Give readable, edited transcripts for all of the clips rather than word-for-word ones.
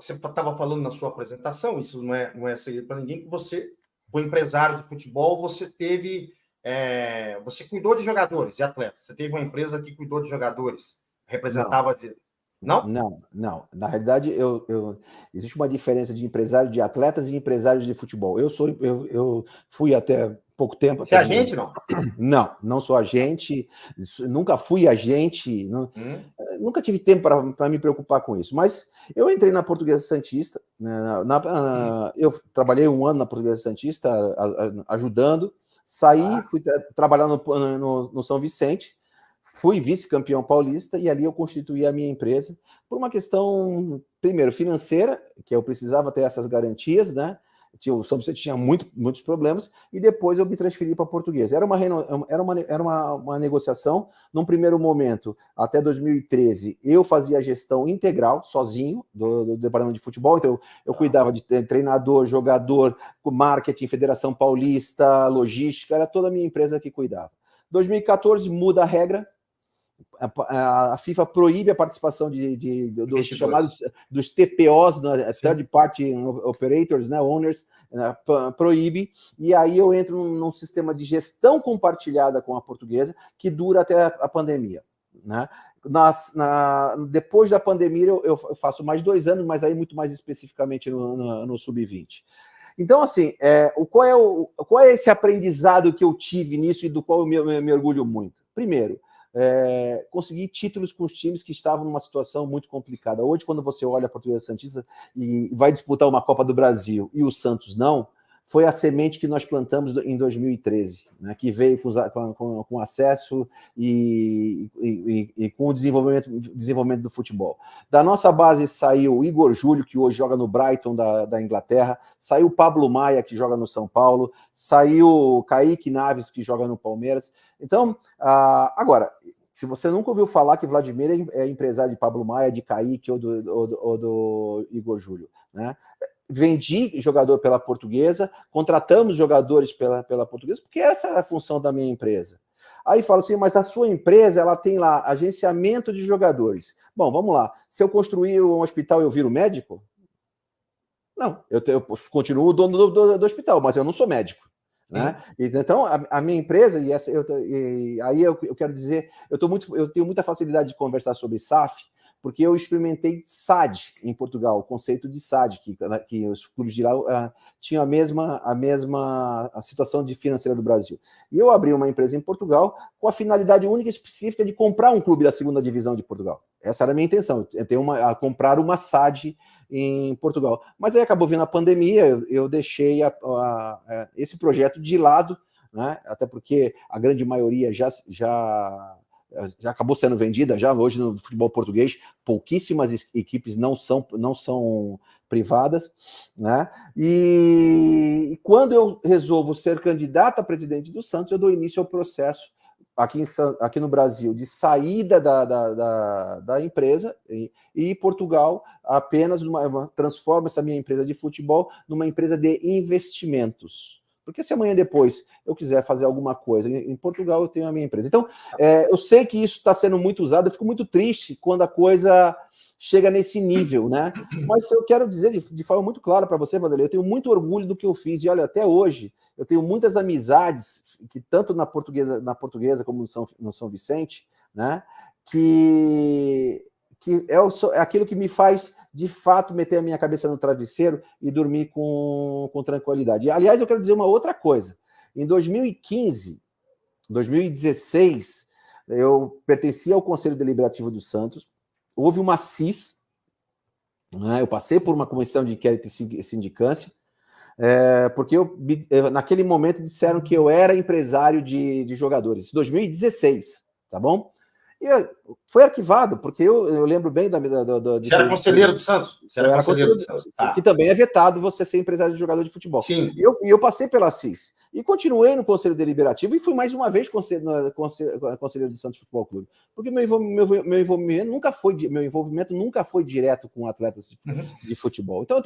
você estava falando na sua apresentação, isso não é segredo para ninguém, que você foi empresário de futebol, você teve... você cuidou de jogadores, de atletas. Você teve uma empresa que cuidou de jogadores, representava... Não? Não. Na realidade, existe uma diferença de empresário de atletas e empresário de futebol. Eu fui até pouco tempo... Você é agente, não? Não sou agente, nunca fui agente, nunca tive tempo para me preocupar com isso. Mas eu entrei na Portuguesa Santista, né, eu trabalhei 1 ano na Portuguesa Santista, ajudando, saí, fui trabalhar no São Vicente, fui vice-campeão paulista e ali eu constituí a minha empresa por uma questão, primeiro, financeira, que eu precisava ter essas garantias, né? O São Vicente tinha muitos problemas, e depois eu me transferi para a Portuguesa. Era uma negociação. Num primeiro momento, até 2013, eu fazia a gestão integral, sozinho, do departamento de futebol. Então, eu cuidava de treinador, jogador, marketing, Federação Paulista, logística, era toda a minha empresa que cuidava. 2014, muda a regra. A FIFA proíbe a participação dos chamados dos TPOs, Third Party Operators, né, Owners, proíbe, e aí eu entro num sistema de gestão compartilhada com a Portuguesa, que dura até a pandemia, né? Depois da pandemia eu faço mais 2 anos, mas aí muito mais especificamente no Sub-20. Então, assim, qual é esse aprendizado que eu tive nisso e do qual eu me orgulho muito? Primeiro, conseguir títulos com os times que estavam numa situação muito complicada. Hoje, quando você olha a Portuguesa Santista e vai disputar uma Copa do Brasil e o Santos não, foi a semente que nós plantamos em 2013, né, que veio com acesso e com o desenvolvimento do futebol. Da nossa base saiu o Igor Júlio, que hoje joga no Brighton da Inglaterra, saiu o Pablo Maia, que joga no São Paulo, saiu o Kaique Naves, que joga no Palmeiras. Então, agora, se você nunca ouviu falar que Vladimir é empresário de Pablo Maia, de Kaique ou do Igor Júlio, né? Vendi jogador pela Portuguesa, contratamos jogadores pela Portuguesa, porque essa é a função da minha empresa. Aí fala assim, mas a sua empresa, ela tem lá agenciamento de jogadores. Bom, vamos lá. Se eu construir um hospital, eu viro médico? Não, eu continuo o dono do hospital, mas eu não sou médico. Né? Então, a minha empresa, aí eu quero dizer, eu tenho muita facilidade de conversar sobre SAF, porque eu experimentei SAD em Portugal, o conceito de SAD, que os clubes de lá tinham a mesma situação financeira do Brasil. E eu abri uma empresa em Portugal com a finalidade única e específica de comprar um clube da segunda divisão de Portugal. Essa era a minha intenção, comprar uma SAD em Portugal. Mas aí acabou vindo a pandemia, eu deixei esse projeto de lado, né? Até porque a grande maioria já acabou sendo vendida, já hoje no futebol português, pouquíssimas equipes não são privadas, né? E quando eu resolvo ser candidato a presidente do Santos, eu dou início ao processo aqui no Brasil de saída da empresa, e Portugal apenas transforma essa minha empresa de futebol numa empresa de investimentos. Porque se amanhã depois eu quiser fazer alguma coisa em Portugal, eu tenho a minha empresa. Então, eu sei que isso está sendo muito usado, eu fico muito triste quando a coisa chega nesse nível, né? Mas eu quero dizer de forma muito clara para você, Vanderlei, eu tenho muito orgulho do que eu fiz, e olha, até hoje, eu tenho muitas amizades, que tanto na portuguesa como no São Vicente, né? Que é aquilo que me faz, de fato, meter a minha cabeça no travesseiro e dormir com tranquilidade. E, aliás, eu quero dizer uma outra coisa. Em 2015, 2016, eu pertencia ao Conselho Deliberativo do Santos, houve uma CIS, né? Eu passei por uma comissão de inquérito e sindicância, porque naquele momento disseram que eu era empresário de jogadores. 2016, tá bom? E foi arquivado, porque eu lembro bem Você era conselheiro do Santos? Você era conselheiro do Santos. Que também é vetado você ser empresário de jogador de futebol. Sim. E eu passei pela CIS. E continuei no Conselho Deliberativo e fui mais uma vez conselheiro do Santos Futebol Clube. Porque meu envolvimento nunca foi direto com atletas de futebol. Então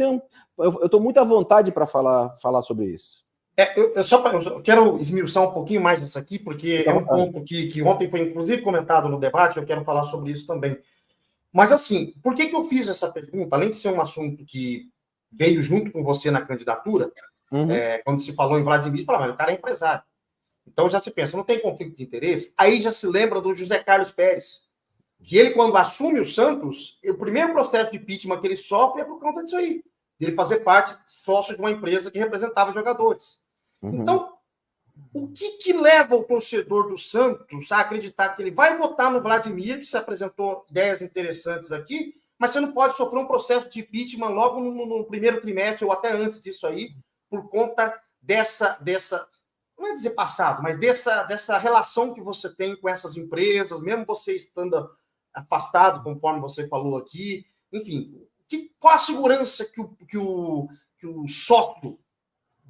eu estou muito à vontade para falar sobre isso. Eu quero esmiuçar um pouquinho mais nisso aqui, porque é um ponto que ontem foi inclusive comentado no debate, eu quero falar sobre isso também. Mas, assim, por que eu fiz essa pergunta? Além de ser um assunto que veio junto com você na candidatura, quando se falou em Vladimir, você fala, mas o cara é empresário. Então já se pensa, não tem conflito de interesse? Aí já se lembra do José Carlos Pérez, que ele, quando assume o Santos, o primeiro processo de impeachment que ele sofre é por conta disso aí, de ele fazer parte, sócio de uma empresa que representava jogadores. Então, o que leva o torcedor do Santos a acreditar que ele vai votar no Vladimir, que se apresentou ideias interessantes aqui, mas você não pode sofrer um processo de impeachment logo no primeiro trimestre ou até antes disso aí, por conta dessa não é dizer passado, mas dessa relação que você tem com essas empresas, mesmo você estando afastado, conforme você falou aqui. Enfim, qual a segurança que o sócio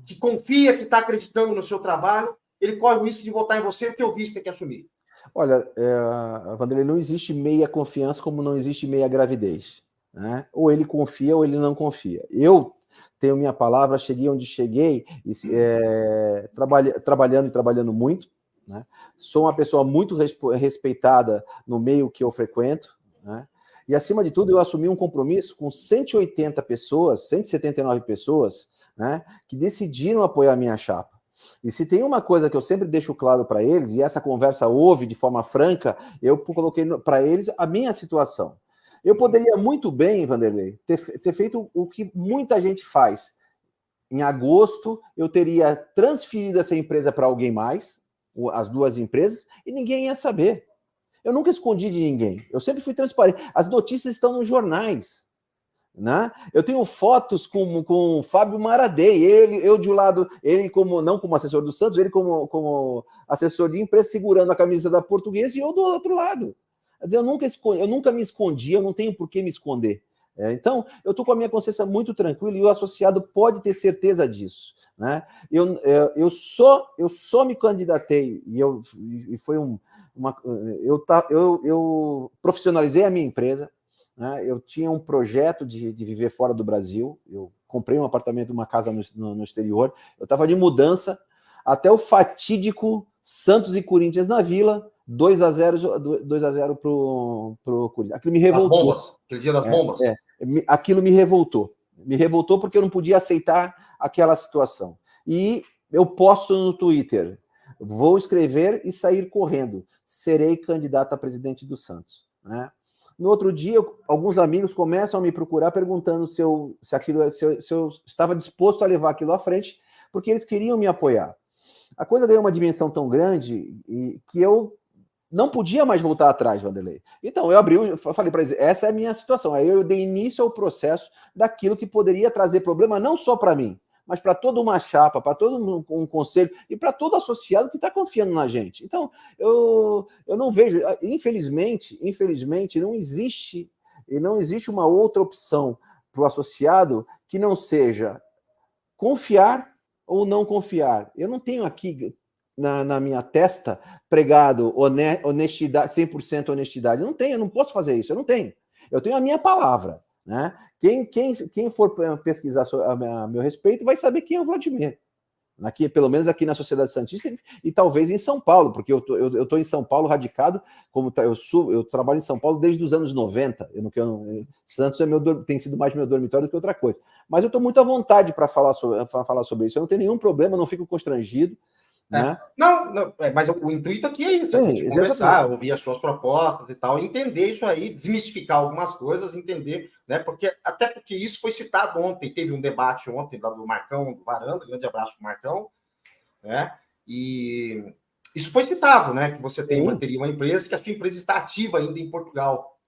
que confia, que está acreditando no seu trabalho, ele corre o risco de votar em você, porque o vice tem que assumir? Olha, Vanderlei, não existe meia confiança como não existe meia gravidez, né? Ou ele confia ou ele não confia. Eu tenho minha palavra, cheguei onde cheguei, trabalhando e trabalhando muito, né? Sou uma pessoa muito respeitada no meio que eu frequento, né? E, acima de tudo, eu assumi um compromisso com 180 pessoas, 179 pessoas, né, que decidiram apoiar a minha chapa. E se tem uma coisa que eu sempre deixo claro para eles, e essa conversa houve de forma franca, eu coloquei para eles a minha situação. Eu poderia muito bem, Vanderlei, ter feito o que muita gente faz. Em agosto, eu teria transferido essa empresa para alguém mais, as duas empresas, e ninguém ia saber. Eu nunca escondi de ninguém. Eu sempre fui transparente. As notícias estão nos jornais, né? Eu tenho fotos com o Fábio Maradei, eu de um lado, ele não como assessor do Santos, ele como assessor de imprensa, segurando a camisa da Portuguesa, e eu do outro lado. Quer dizer, eu nunca me escondi, eu não tenho por que me esconder. Então, eu estou com a minha consciência muito tranquila, e o associado pode ter certeza disso, né? Eu só me candidatei, e foi eu profissionalizei a minha empresa, né? Eu tinha um projeto de viver fora do Brasil, eu comprei um apartamento, uma casa no exterior, eu estava de mudança, até o fatídico Santos e Corinthians na Vila, 2-0 pro Corinthians. Aquilo me revoltou. As bombas, aquele dia das bombas. Aquilo me revoltou porque eu não podia aceitar aquela situação. E eu posto no Twitter, vou escrever e sair correndo, serei candidato a presidente do Santos, né? No outro dia, alguns amigos começam a me procurar perguntando se eu estava disposto a levar aquilo à frente, porque eles queriam me apoiar. A coisa ganhou uma dimensão tão grande que eu não podia mais voltar atrás, Vanderlei. Então, eu falei para eles, essa é a minha situação. Aí eu dei início ao processo daquilo que poderia trazer problema não só para mim, mas para toda uma chapa, para todo um conselho e para todo associado que está confiando na gente. Então, eu não vejo, infelizmente, não existe uma outra opção para o associado que não seja confiar ou não confiar. Eu não tenho aqui na minha testa pregado honestidade, 100% honestidade. Eu não posso fazer isso, eu não tenho. Eu tenho a minha palavra, né? Quem for pesquisar a meu respeito vai saber quem é o Vladimir. Aqui, pelo menos aqui na Sociedade Santista e talvez em São Paulo, porque eu estou em São Paulo radicado, eu trabalho em São Paulo desde os anos 90. Santos tem sido mais meu dormitório do que outra coisa. Mas eu estou muito à vontade para falar sobre isso. Eu não tenho nenhum problema, não fico constrangido. Né? Não, mas o intuito aqui é isso, a gente conversar, ouvir as suas propostas e tal, entender isso aí, desmistificar algumas coisas, entender, né? Até porque isso foi citado ontem, teve um debate ontem lá do Marcão, do Varanda, grande abraço pro Marcão, né? E isso foi citado, né? Que você teria uma empresa, que a sua empresa está ativa ainda em Portugal.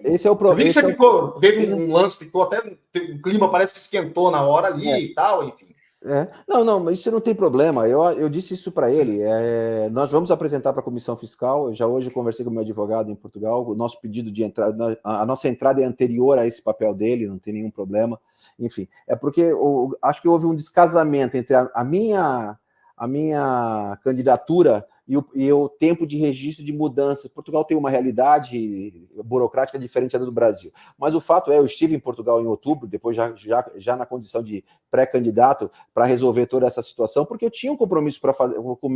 Esse é o problema. Eu vi que teve um lance, ficou até o clima parece que esquentou na hora ali e tal, enfim. Não, mas isso não tem problema. Eu disse isso para ele. Nós vamos apresentar para a Comissão Fiscal. Eu já hoje conversei com o meu advogado em Portugal. O nosso pedido de entrada, a nossa entrada é anterior a esse papel dele, não tem nenhum problema. Enfim, é porque acho que houve um descasamento entre a minha candidatura e o tempo de registro de mudança. Portugal tem uma realidade burocrática diferente da do Brasil. Mas o fato é, eu estive em Portugal em outubro, depois já na condição de pré-candidato para resolver toda essa situação, porque eu tinha um compromisso para fazer com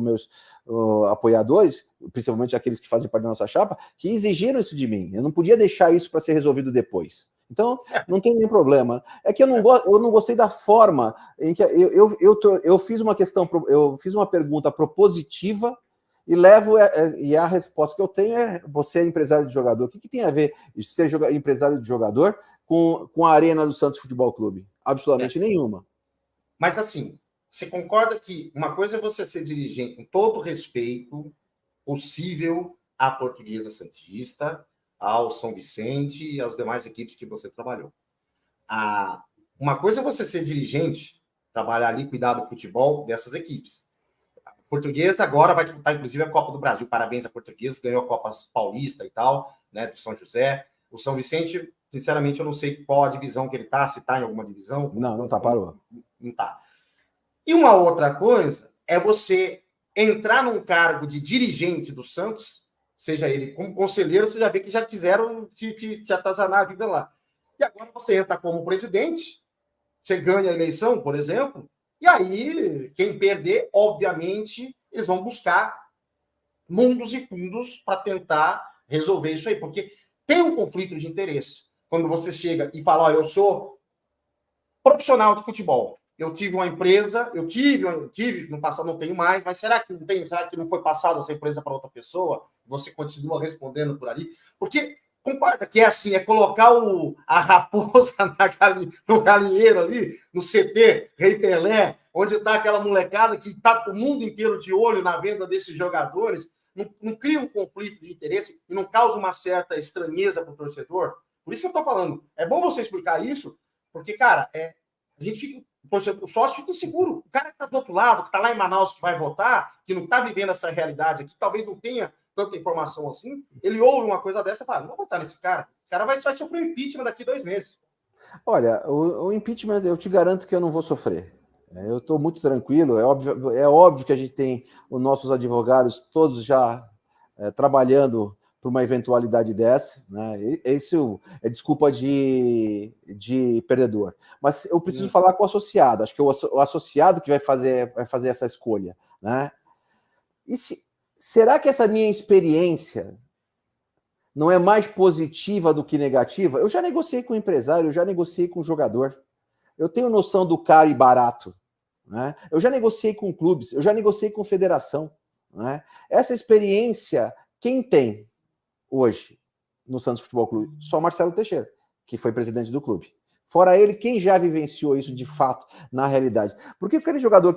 meus apoiadores, principalmente aqueles que fazem parte da nossa chapa, que exigiram isso de mim. Eu não podia deixar isso para ser resolvido depois. Então, não tem nenhum problema. É que eu não gostei da forma em que eu fiz uma pergunta propositiva e a resposta que eu tenho é: você é empresário de jogador. O que tem a ver ser empresário de jogador com a arena do Santos Futebol Clube? Absolutamente nenhuma. Mas assim, você concorda que uma coisa é você ser dirigente com todo o respeito possível à Portuguesa Santista, ao São Vicente e às demais equipes que você trabalhou. Uma coisa é você ser dirigente, trabalhar ali, cuidar do futebol dessas equipes. A Portuguesa agora vai disputar, inclusive, a Copa do Brasil. Parabéns à Portuguesa, ganhou a Copa Paulista e tal, né, do São José. O São Vicente, sinceramente, eu não sei qual a divisão que ele está, se está em alguma divisão. Não está, parou. Não está. E uma outra coisa é você entrar num cargo de dirigente do Santos, seja ele como conselheiro, você já vê que já quiseram te atazanar a vida lá. E agora você entra como presidente, você ganha a eleição, por exemplo, e aí quem perder, obviamente, eles vão buscar mundos e fundos para tentar resolver isso aí, porque tem um conflito de interesse. Quando você chega e fala, eu sou profissional de futebol, eu tive uma empresa, eu tive no passado, não tenho mais, mas será que não tem? Será que não foi passado essa empresa para outra pessoa? Você continua respondendo por ali? Porque, concorda que é assim, é colocar a raposa no galinheiro ali, no CT, Rei Pelé, onde está aquela molecada que está o mundo inteiro de olho na venda desses jogadores, não cria um conflito de interesse e não causa uma certa estranheza para o torcedor? Por isso que eu estou falando, é bom você explicar isso, porque, cara, a gente fica... O sócio fica inseguro. O cara que está do outro lado, que está lá em Manaus, que vai votar, que não está vivendo essa realidade aqui, talvez não tenha tanta informação assim, ele ouve uma coisa dessa e fala, não vou votar nesse cara. O cara vai sofrer um impeachment daqui 2 meses. Olha, o impeachment, eu te garanto que eu não vou sofrer. Eu estou muito tranquilo. É óbvio que a gente tem os nossos advogados todos já trabalhando para uma eventualidade dessa, né? Isso é desculpa de perdedor. Mas eu preciso falar com o associado. Acho que o associado que vai fazer essa escolha, né? E será que essa minha experiência não é mais positiva do que negativa? Eu já negociei com o empresário, eu já negociei com o jogador. Eu tenho noção do caro e barato, né? Eu já negociei com clubes, eu já negociei com federação, né? Essa experiência, quem tem hoje no Santos Futebol Clube? Só Marcelo Teixeira, que foi presidente do clube. Fora ele, quem já vivenciou isso de fato na realidade? Porque aquele jogador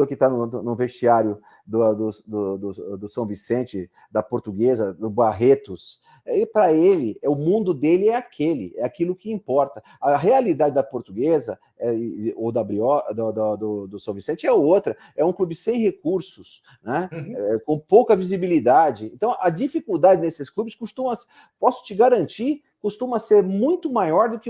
que está no vestiário do São Vicente, da Portuguesa, do Barretos, para ele, o mundo dele é aquilo que importa. A realidade da Portuguesa ou do São Vicente é outra, é um clube sem recursos, né? Com pouca visibilidade. Então, a dificuldade nesses clubes posso te garantir, costuma ser muito maior do que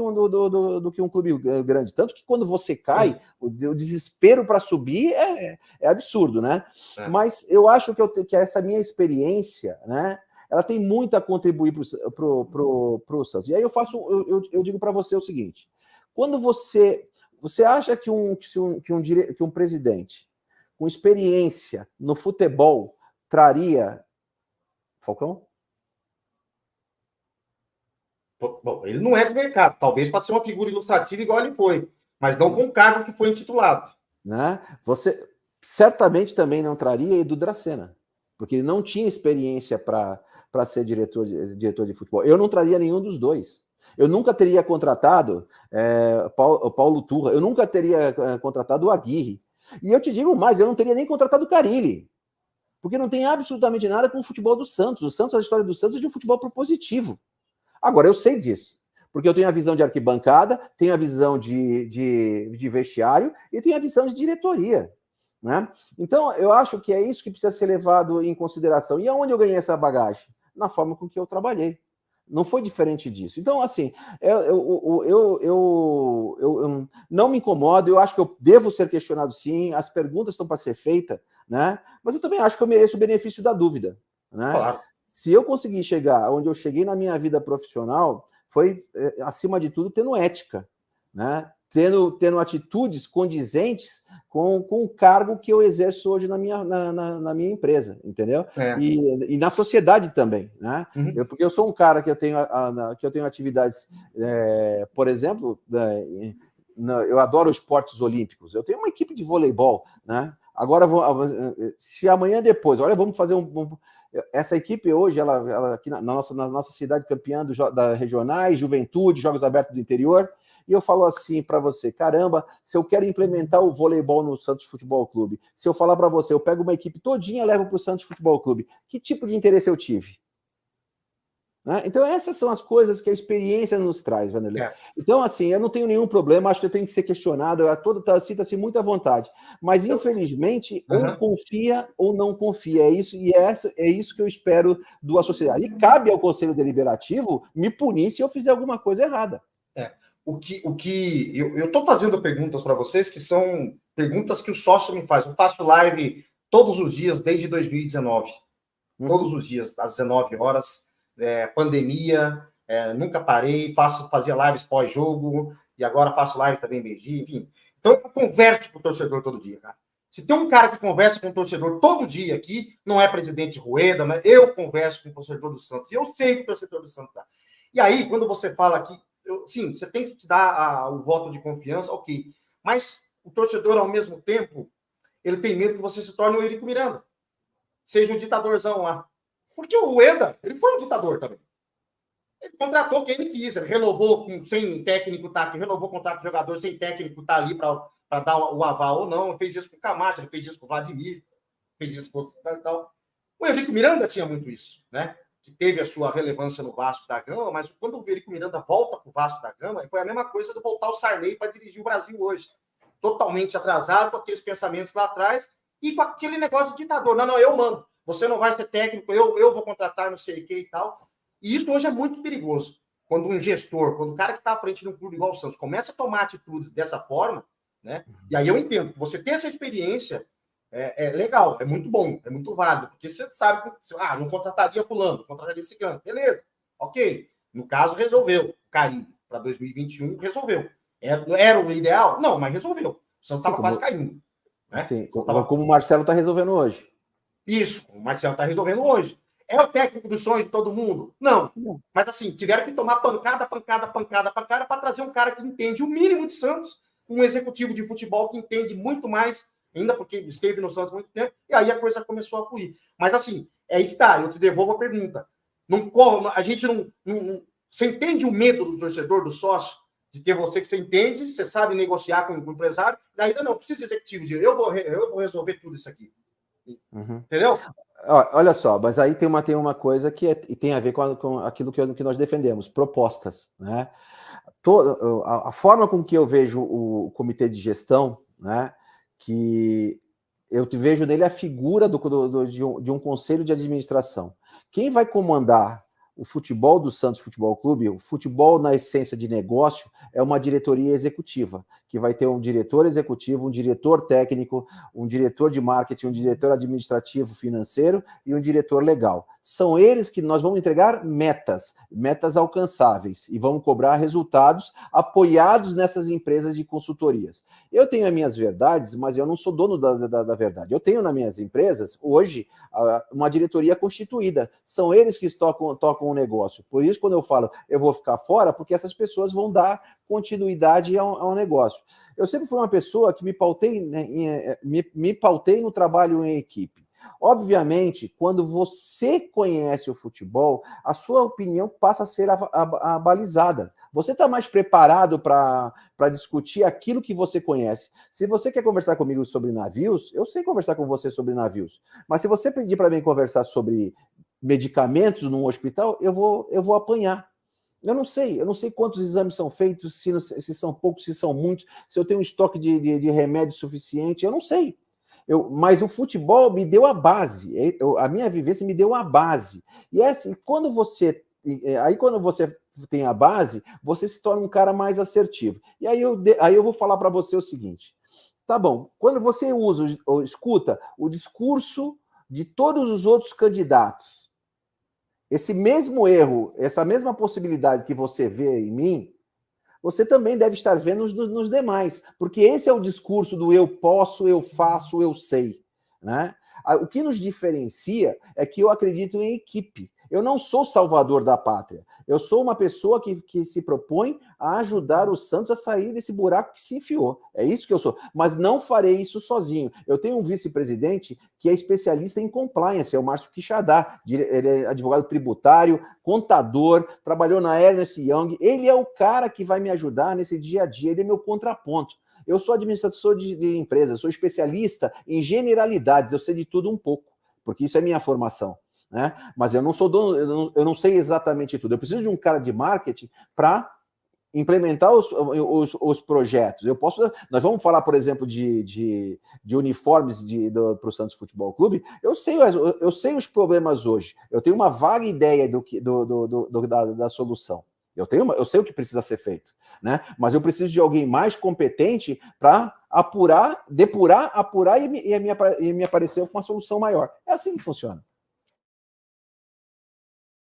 um clube grande. Tanto que quando você cai, o desespero para subir é absurdo, né? Mas eu acho que essa minha experiência, né, ela tem muito a contribuir para o Santos. E aí eu digo para você o seguinte: quando você acha que um presidente com experiência no futebol traria... Falcão? Bom, ele não é de mercado, talvez para ser uma figura ilustrativa igual ele foi, mas não com o cargo que foi intitulado. Né? Você certamente também não traria Edu Dracena, porque ele não tinha experiência para ser diretor de futebol. Eu não traria nenhum dos dois. Eu nunca teria contratado Paulo Turra, eu nunca teria contratado o Aguirre. E eu te digo mais, eu não teria nem contratado o Carille, porque não tem absolutamente nada com o futebol do Santos. A história do Santos é de um futebol propositivo. Agora, eu sei disso, porque eu tenho a visão de arquibancada, tenho a visão de vestiário e tenho a visão de diretoria, né? Então, eu acho que é isso que precisa ser levado em consideração. E aonde eu ganhei essa bagagem? Na forma com que eu trabalhei. Não foi diferente disso. Então, assim, eu não me incomodo, eu acho que eu devo ser questionado sim, as perguntas estão para ser feitas, né? Mas eu também acho que eu mereço o benefício da dúvida, né? Claro. Se eu conseguir chegar onde eu cheguei na minha vida profissional, foi, acima de tudo, tendo ética, né? Tendo atitudes condizentes com o cargo que eu exerço hoje na minha empresa, entendeu? E na sociedade também, né? Uhum. Porque eu sou um cara que eu tenho atividades, por exemplo, eu adoro esportes olímpicos. Eu tenho uma equipe de voleibol, né? Agora, se amanhã depois, olha, vamos fazer essa equipe hoje, ela aqui na nossa cidade, campeã da regionais, juventude, Jogos Abertos do Interior. E eu falo assim para você, caramba, se eu quero implementar o voleibol no Santos Futebol Clube, se eu falar para você, eu pego uma equipe todinha e levo para o Santos Futebol Clube, que tipo de interesse eu tive? Né? Então essas são as coisas que a experiência nos traz, Vanderlei. Então assim, eu não tenho nenhum problema, acho que eu tenho que ser questionado, sinta-se muito à vontade, mas infelizmente ou confia ou não confia, é isso que eu espero da sociedade. E cabe ao Conselho Deliberativo me punir se eu fizer alguma coisa errada. Eu estou fazendo perguntas para vocês que são perguntas que o sócio me faz. Eu faço live todos os dias desde 2019. Todos os dias, às 19 horas, pandemia, nunca parei, fazia lives pós-jogo, e agora faço live também meio-dia, enfim. Então, eu converso com o torcedor todo dia, cara. Se tem um cara que conversa com o torcedor todo dia aqui, não é presidente Rueda, mas eu converso com o torcedor do Santos, e eu sei que o torcedor do Santos tá. E aí, quando você fala aqui, sim, você tem que te dar o voto de confiança, ok. Mas o torcedor, ao mesmo tempo, ele tem medo que você se torne o Eurico Miranda. Seja um ditadorzão lá. Porque o Rueda, ele foi um ditador também. Ele contratou quem ele quis, ele renovou sem técnico tá aqui, renovou o contrato de jogador sem técnico tá ali para dar o aval ou não. Ele fez isso com o Camacho, ele fez isso com o Vladimir, fez isso com o tal. O Eurico Miranda tinha muito isso, né? Que teve a sua relevância no Vasco da Gama, mas quando o Eurico Miranda volta para o Vasco da Gama, foi a mesma coisa de voltar o Sarney para dirigir o Brasil hoje. Totalmente atrasado, com aqueles pensamentos lá atrás e com aquele negócio de ditador. Não, eu mando. Você não vai ser técnico, eu vou contratar não sei o que e tal. E isso hoje é muito perigoso. Quando um gestor, quando o cara que está à frente de um clube igual o Santos começa a tomar atitudes dessa forma, né? E aí eu entendo que você ter essa experiência é legal, é muito bom, é muito válido, porque você sabe que não contrataria fulano, contrataria esse grande. Beleza, ok. No caso, resolveu. O Caribe, para 2021, resolveu. Era o ideal? Não, mas resolveu. O Santos estava quase caindo. Né? Sim, como o Marcelo está resolvendo hoje. Isso, o Marcelo está resolvendo hoje. É o técnico dos sonhos de todo mundo? Não. Mas assim, tiveram que tomar pancada para trazer um cara que entende o mínimo de Santos, um executivo de futebol que entende muito mais, ainda porque esteve no Santos há muito tempo, e aí a coisa começou a fluir. Mas assim, é aí que tá, eu te devolvo a pergunta. A gente não. Você entende o medo do torcedor, do sócio, de ter você que você entende, você sabe negociar com o empresário, daí não precisa de executivo, eu vou resolver tudo isso aqui. Entendeu? Olha só, mas aí tem uma coisa que tem a ver com aquilo que nós defendemos, propostas, né? A forma com que eu vejo o comitê de gestão, né? Que eu vejo nele a figura de um conselho de administração. Quem vai comandar o futebol do Santos Futebol Clube, o futebol na essência de negócio, é uma diretoria executiva, que vai ter um diretor executivo, um diretor técnico, um diretor de marketing, um diretor administrativo financeiro e um diretor legal. São eles que nós vamos entregar metas alcançáveis, e vamos cobrar resultados apoiados nessas empresas de consultorias. Eu tenho as minhas verdades, mas eu não sou dono da verdade. Eu tenho nas minhas empresas, hoje, uma diretoria constituída. São eles que tocam o negócio. Por isso, quando eu falo, eu vou ficar fora, porque essas pessoas vão dar continuidade ao negócio. Eu sempre fui uma pessoa que me pautei no trabalho em equipe. Obviamente, quando você conhece o futebol, a sua opinião passa a ser abalizada. Você está mais preparado para discutir aquilo que você conhece. Se você quer conversar comigo sobre navios, eu sei conversar com você sobre navios. Mas se você pedir para mim conversar sobre medicamentos num hospital, eu vou apanhar. Eu não sei quantos exames são feitos, se são poucos, se são muitos, se eu tenho um estoque de remédio suficiente, eu não sei. Mas o futebol me deu a base, a minha vivência me deu a base. E é assim, quando você Aí, quando você tem a base, você se torna um cara mais assertivo. E aí eu vou falar para você o seguinte: tá bom, quando você usa ou escuta o discurso de todos os outros candidatos, esse mesmo erro, essa mesma possibilidade que você vê em mim, você também deve estar vendo nos demais, porque esse é o discurso do eu posso, eu faço, eu sei, né? O que nos diferencia é que eu acredito em equipe. Eu não sou salvador da pátria. Eu sou uma pessoa que se propõe a ajudar o Santos a sair desse buraco que se enfiou. É isso que eu sou. Mas não farei isso sozinho. Eu tenho um vice-presidente que é especialista em compliance, é o Márcio Quixadá. Ele é advogado tributário, contador, trabalhou na Ernst Young. Ele é o cara que vai me ajudar nesse dia a dia. Ele é meu contraponto. Eu sou administrador de empresa, sou especialista em generalidades, eu sei de tudo um pouco, porque isso é minha formação, né? Mas eu não sou dono, eu não sei exatamente tudo. Eu preciso de um cara de marketing para implementar os projetos. Nós vamos falar, por exemplo, de uniformes para o Santos Futebol Clube. Eu sei os problemas hoje. Eu tenho uma vaga ideia da solução. Eu sei o que precisa ser feito, né? Mas eu preciso de alguém mais competente para apurar e me aparecer com uma solução maior. É assim que funciona.